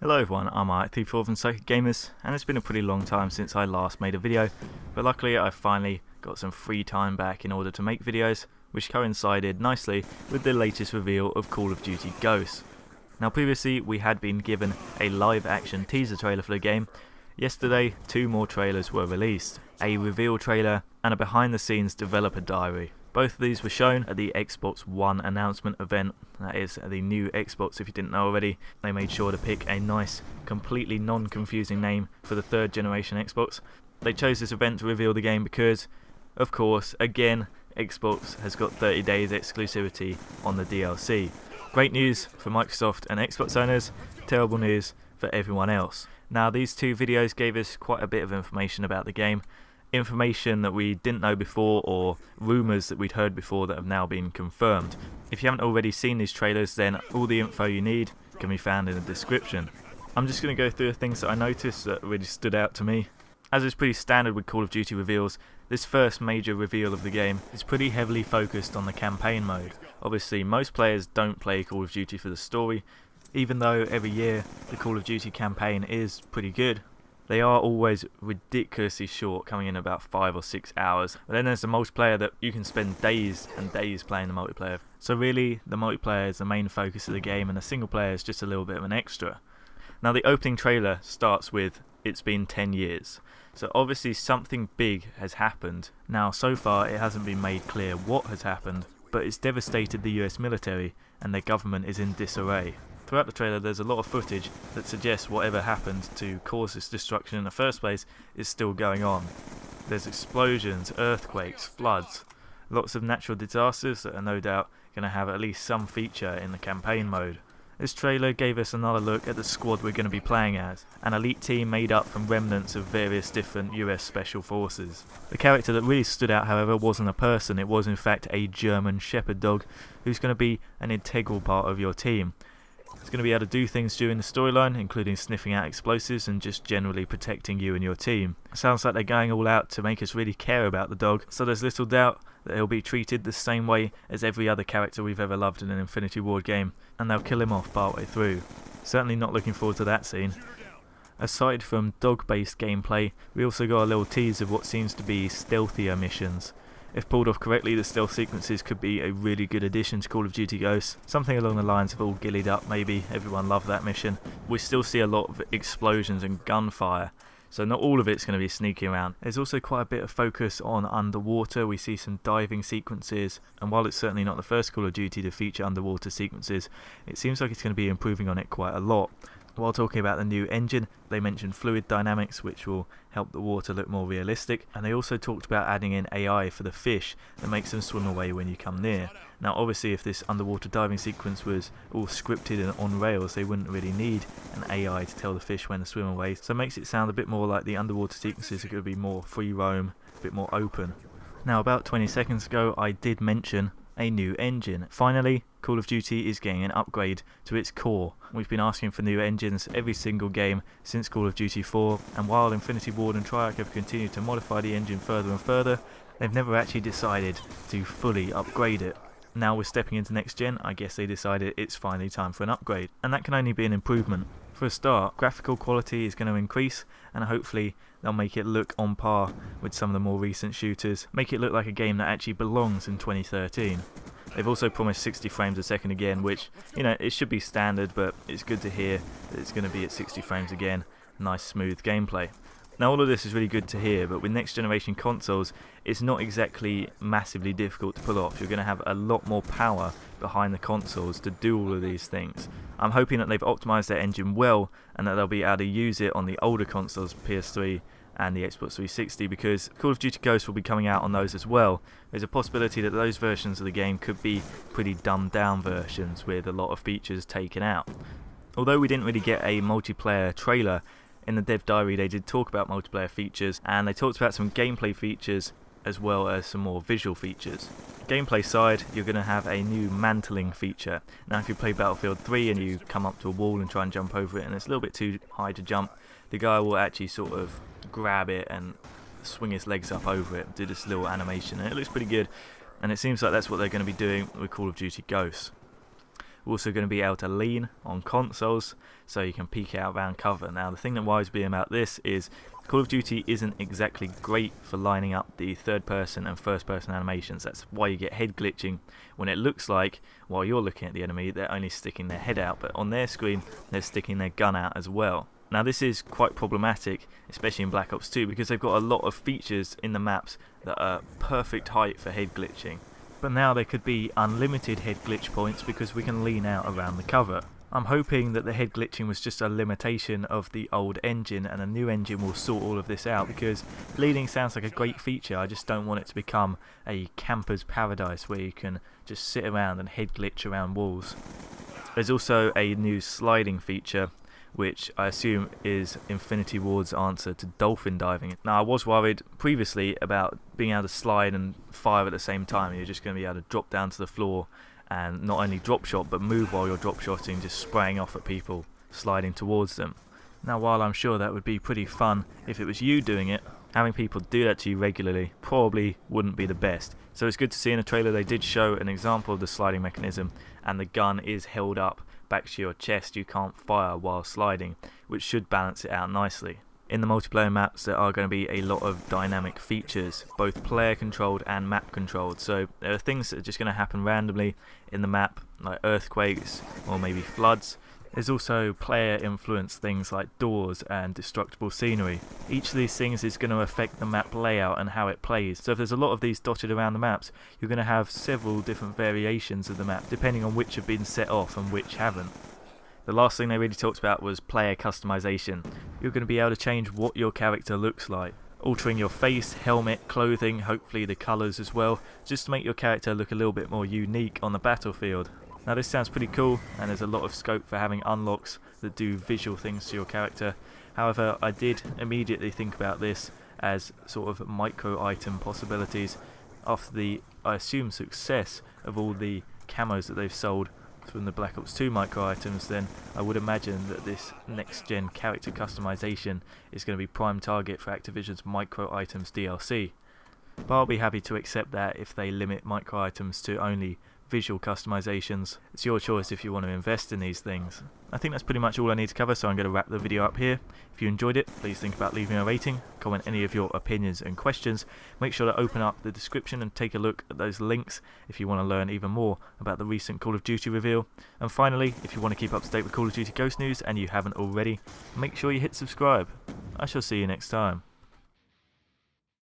Hello everyone, I'm Art34 from Psychic Gamers, and it's been a pretty long time since I last made a video, but luckily I finally got some free time back in order to make videos, which coincided nicely with the latest reveal of Call of Duty Ghosts. Now previously we had been given a live action teaser trailer for the game. Yesterday, two more trailers were released, a reveal trailer and a behind the scenes developer diary. Both of these were shown at the Xbox One announcement event, that is the new Xbox if you didn't know already. They made sure to pick a nice, completely non-confusing name for the third generation Xbox. They chose this event to reveal the game because, of course, again, Xbox has got 30 days exclusivity on the DLC. Great news for Microsoft and Xbox owners, terrible news for everyone else. Now these two videos gave us quite a bit of information about the game. Information that we didn't know before, or rumours that we'd heard before that have now been confirmed. If you haven't already seen these trailers, then all the info you need can be found in the description. I'm just going to go through the things that I noticed that really stood out to me. As is pretty standard with Call of Duty reveals, this first major reveal of the game is pretty heavily focused on the campaign mode. Obviously most players don't play Call of Duty for the story, even though every year the Call of Duty campaign is pretty good. They are always ridiculously short, coming in about 5 or 6 hours. But then there's the multiplayer that you can spend days and days playing the multiplayer. So really, the multiplayer is the main focus of the game, and the single player is just a little bit of an extra. Now the opening trailer starts with, "It's been 10 years." So obviously something big has happened. Now so far it hasn't been made clear what has happened, but it's devastated the US military and their government is in disarray. Throughout the trailer there's a lot of footage that suggests whatever happened to cause this destruction in the first place is still going on. There's explosions, earthquakes, floods, lots of natural disasters that are no doubt going to have at least some feature in the campaign mode. This trailer gave us another look at the squad we're going to be playing as, an elite team made up from remnants of various different US Special Forces. The character that really stood out, however, wasn't a person, it was in fact a German Shepherd dog who's going to be an integral part of your team. It's going to be able to do things during the storyline, including sniffing out explosives and just generally protecting you and your team. It sounds like they're going all out to make us really care about the dog, so there's little doubt that he'll be treated the same way as every other character we've ever loved in an Infinity Ward game, and they'll kill him off partway through. Certainly not looking forward to that scene. Aside from dog-based gameplay, we also got a little tease of what seems to be stealthier missions. If pulled off correctly, the stealth sequences could be a really good addition to Call of Duty Ghosts. Something along the lines of All Gillied Up maybe, everyone loved that mission. We still see a lot of explosions and gunfire, so not all of it's going to be sneaking around. There's also quite a bit of focus on underwater, we see some diving sequences, and while it's certainly not the first Call of Duty to feature underwater sequences, it seems like it's going to be improving on it quite a lot. While talking about the new engine, they mentioned fluid dynamics, which will help the water look more realistic, and they also talked about adding in AI for the fish that makes them swim away when you come near. Now obviously if this underwater diving sequence was all scripted and on rails, they wouldn't really need an AI to tell the fish when to swim away, so it makes it sound a bit more like the underwater sequences are going to be more free roam, a bit more open. Now about 20 seconds ago I did mention a new engine. Finally, Call of Duty is getting an upgrade to its core. We've been asking for new engines every single game since Call of Duty 4, and while Infinity Ward and Triarch have continued to modify the engine further and further, they've never actually decided to fully upgrade it. Now we're stepping into next gen, I guess they decided it's finally time for an upgrade, and that can only be an improvement. For a start, graphical quality is going to increase, and hopefully they'll make it look on par with some of the more recent shooters, make it look like a game that actually belongs in 2013. They've also promised 60 frames a second again, which, you know, it should be standard, but it's good to hear that it's going to be at 60 frames again. Nice smooth gameplay. Now all of this is really good to hear, but with next generation consoles it's not exactly massively difficult to pull off. You're going to have a lot more power behind the consoles to do all of these things. I'm hoping that they've optimised their engine well and that they'll be able to use it on the older consoles, PS3 and the Xbox 360, because Call of Duty Ghosts will be coming out on those as well. There's a possibility that those versions of the game could be pretty dumbed down versions with a lot of features taken out. Although we didn't really get a multiplayer trailer, in the dev diary they did talk about multiplayer features, and they talked about some gameplay features as well as some more visual features. Gameplay side, you're going to have a new mantling feature. Now if you play Battlefield 3 and you come up to a wall and try and jump over it and it's a little bit too high to jump, the guy will actually sort of grab it and swing his legs up over it, do this little animation, and it looks pretty good, and it seems like that's what they're going to be doing with Call of Duty Ghosts. We're also going to be able to lean on consoles, so you can peek out around cover. Now the thing that worries me about this is Call of Duty isn't exactly great for lining up the third person and first person animations. That's why you get head glitching when it looks like while you're looking at the enemy they're only sticking their head out, but on their screen they're sticking their gun out as well. Now this is quite problematic, especially in Black Ops 2, because they've got a lot of features in the maps that are perfect height for head glitching. But now there could be unlimited head glitch points because we can lean out around the cover. I'm hoping that the head glitching was just a limitation of the old engine and a new engine will sort all of this out, because leaning sounds like a great feature. I just don't want it to become a camper's paradise where you can just sit around and head glitch around walls. There's also a new sliding feature, which I assume is Infinity Ward's answer to dolphin diving. Now I was worried previously about being able to slide and fire at the same time. You're just going to be able to drop down to the floor and not only drop shot but move while you're drop shotting, just spraying off at people, sliding towards them. Now while I'm sure that would be pretty fun if it was you doing it, having people do that to you regularly probably wouldn't be the best. So it's good to see in a trailer they did show an example of the sliding mechanism, and the gun is held up back to your chest. You can't fire while sliding, which should balance it out nicely. In the multiplayer maps there are going to be a lot of dynamic features, both player controlled and map controlled. So there are things that are just going to happen randomly in the map, like earthquakes or maybe floods. There's also player influenced things like doors and destructible scenery. Each of these things is going to affect the map layout and how it plays. So if there's a lot of these dotted around the maps, you're going to have several different variations of the map depending on which have been set off and which haven't. The last thing they really talked about was player customization. You're going to be able to change what your character looks like, altering your face, helmet, clothing, hopefully the colours as well, just to make your character look a little bit more unique on the battlefield. Now this sounds pretty cool, and there's a lot of scope for having unlocks that do visual things to your character. However, I did immediately think about this as sort of micro item possibilities after the, I assume, success of all the camos that they've sold from the Black Ops 2 micro items. Then I would imagine that this next gen character customization is going to be prime target for Activision's micro items DLC. But I'll be happy to accept that if they limit micro items to only visual customizations. It's your choice if you want to invest in these things. I think that's pretty much all I need to cover, so I'm going to wrap the video up here. If you enjoyed it, please think about leaving a rating, comment any of your opinions and questions. Make sure to open up the description and take a look at those links if you want to learn even more about the recent Call of Duty reveal. And finally, if you want to keep up to date with Call of Duty Ghost news and you haven't already, make sure you hit subscribe. I shall see you next time.